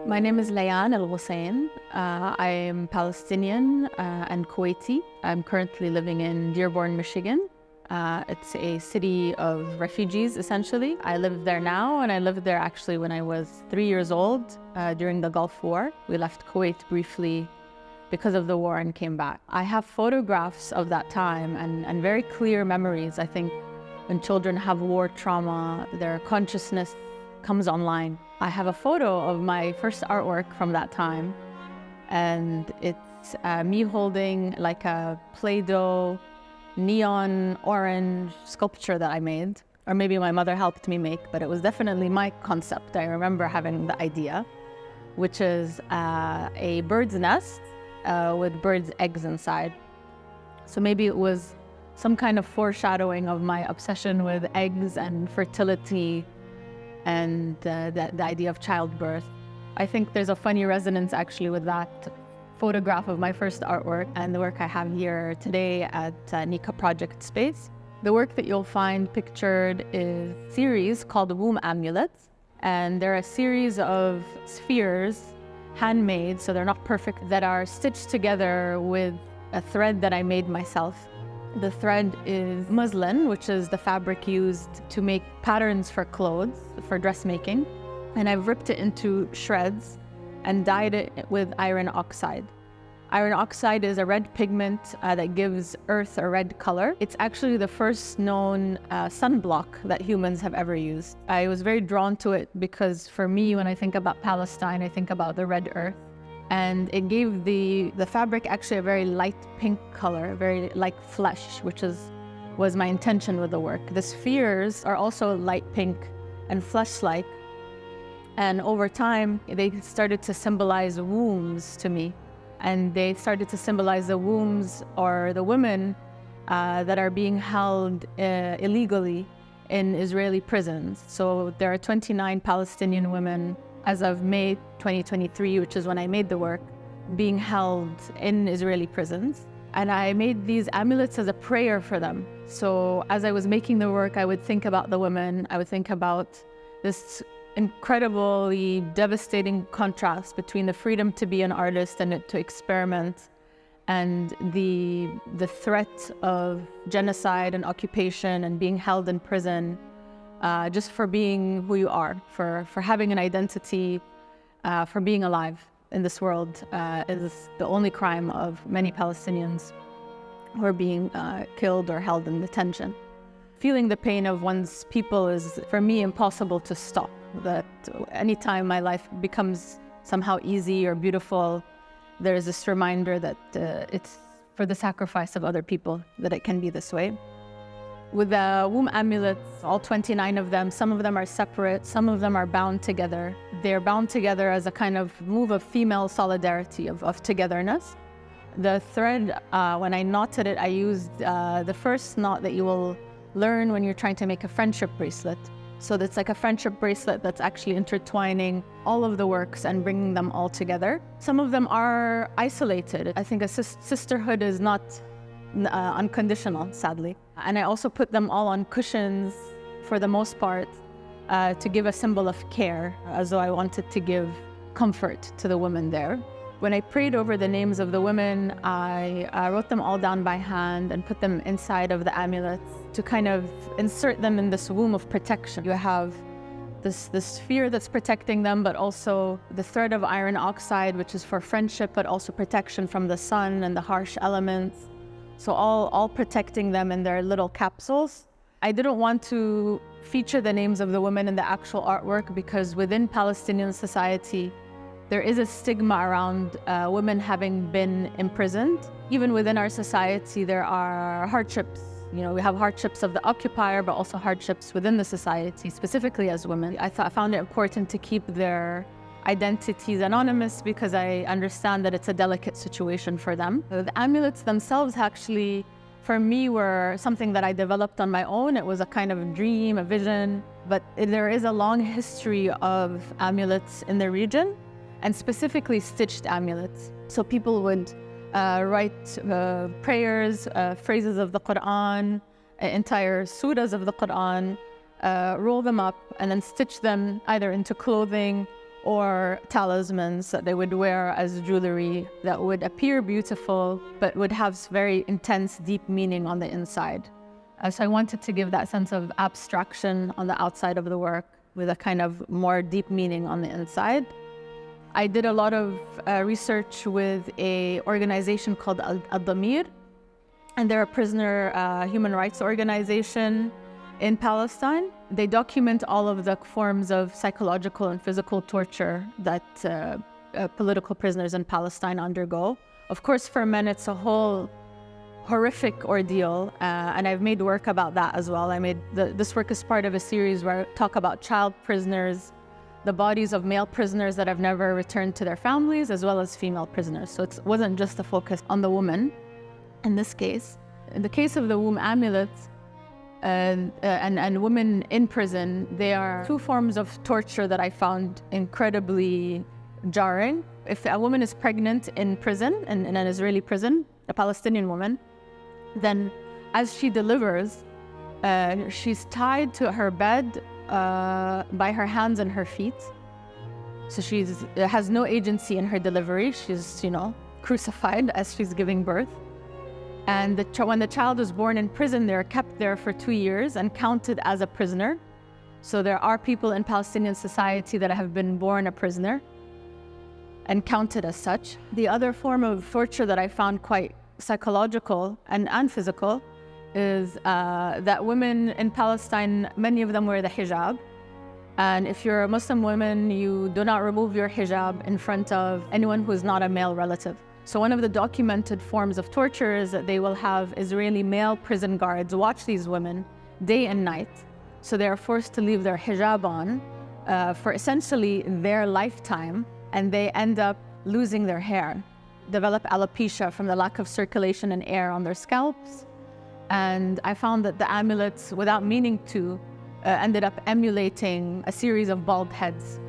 My name is Liane Al Ghusain. I am Palestinian and Kuwaiti. I'm currently living in Dearborn, Michigan. It's a city of refugees, essentially. I live there now, and I lived there actually when I was 3 years old during the Gulf War. We left Kuwait briefly because of the war and came back. I have photographs of that time and very clear memories. I think when children have war trauma, their consciousness comes online. I have a photo of my first artwork from that time, and it's me holding like a Play-Doh neon orange sculpture that I made, or maybe my mother helped me make, but it was definitely my concept. I remember having the idea, which is a bird's nest with birds' eggs inside. So maybe it was some kind of foreshadowing of my obsession with eggs and fertility and the idea of childbirth. I think there's a funny resonance actually with that photograph of my first artwork and the work I have here today at Nika Project Space. The work that you'll find pictured is a series called Womb Amulets, and they're a series of spheres, handmade, so they're not perfect, that are stitched together with a thread that I made myself. The thread is muslin, which is the fabric used to make patterns for clothes, for dressmaking. And I've ripped it into shreds and dyed it with iron oxide. Iron oxide is a red pigment that gives earth a red color. It's actually the first known sunblock that humans have ever used. I was very drawn to it because for me, when I think about Palestine, I think about the red earth. And it gave the fabric actually a very light pink color, very like flesh, which was my intention with the work. The spheres are also light pink and flesh-like. And over time, they started to symbolize wombs to me. And they started to symbolize the wombs or the women that are being held illegally in Israeli prisons. So there are 29 Palestinian women as of May 2023, which is when I made the work, being held in Israeli prisons. And I made these amulets as a prayer for them. So as I was making the work, I would think about the women. I would think about this incredibly devastating contrast between the freedom to be an artist and to experiment and the threat of genocide and occupation and being held in prison just for being who you are, for having an identity, for being alive in this world is the only crime of many Palestinians who are being killed or held in detention. Feeling the pain of one's people is, for me, impossible to stop. That anytime my life becomes somehow easy or beautiful, there is this reminder that it's for the sacrifice of other people that it can be this way. With the womb amulets, all 29 of them, some of them are separate, some of them are bound together. They're bound together as a kind of move of female solidarity, of togetherness. The thread, when I knotted it, I used the first knot that you will learn when you're trying to make a friendship bracelet. So that's like a friendship bracelet that's actually intertwining all of the works and bringing them all together. Some of them are isolated. I think a sisterhood is not unconditional, sadly. And I also put them all on cushions for the most part to give a symbol of care, as though I wanted to give comfort to the women there. When I prayed over the names of the women, I wrote them all down by hand and put them inside of the amulets to kind of insert them in this womb of protection. You have this sphere that's protecting them, but also the thread of iron oxide, which is for friendship, but also protection from the sun and the harsh elements. So all protecting them in their little capsules. I didn't want to feature the names of the women in the actual artwork because within Palestinian society, there is a stigma around women having been imprisoned. Even within our society, there are hardships. You know, we have hardships of the occupier, but also hardships within the society, specifically as women. I found it important to keep their identities anonymous because I understand that it's a delicate situation for them. The amulets themselves actually, for me, were something that I developed on my own. It was a kind of a dream, a vision, but there is a long history of amulets in the region, and specifically stitched amulets. So people would write prayers, phrases of the Quran, entire surahs of the Quran, roll them up and then stitch them either into clothing or talismans that they would wear as jewelry that would appear beautiful, but would have very intense, deep meaning on the inside. So I wanted to give that sense of abstraction on the outside of the work with a kind of more deep meaning on the inside. I did a lot of research with an organization called Al-Damir, and they're a prisoner human rights organization in Palestine. They document all of the forms of psychological and physical torture that political prisoners in Palestine undergo. Of course, for men, it's a whole horrific ordeal, and I've made work about that as well. This work is part of a series where I talk about child prisoners, the bodies of male prisoners that have never returned to their families, as well as female prisoners. So it wasn't just a focus on the woman in this case. In the case of the womb amulets, and women in prison, they are two forms of torture that I found incredibly jarring. If a woman is pregnant in prison, in an Israeli prison, a Palestinian woman, then as she delivers, she's tied to her bed by her hands and her feet. So she has no agency in her delivery. She's, crucified as she's giving birth. And when the child is born in prison, they're kept there for 2 years and counted as a prisoner. So there are people in Palestinian society that have been born a prisoner and counted as such. The other form of torture that I found quite psychological and physical is that women in Palestine, many of them wear the hijab. And if you're a Muslim woman, you do not remove your hijab in front of anyone who is not a male relative. So one of the documented forms of torture is that they will have Israeli male prison guards watch these women day and night. So they are forced to leave their hijab on for essentially their lifetime, and they end up losing their hair, develop alopecia from the lack of circulation and air on their scalps. And I found that the amulets, without meaning to, ended up emulating a series of bald heads.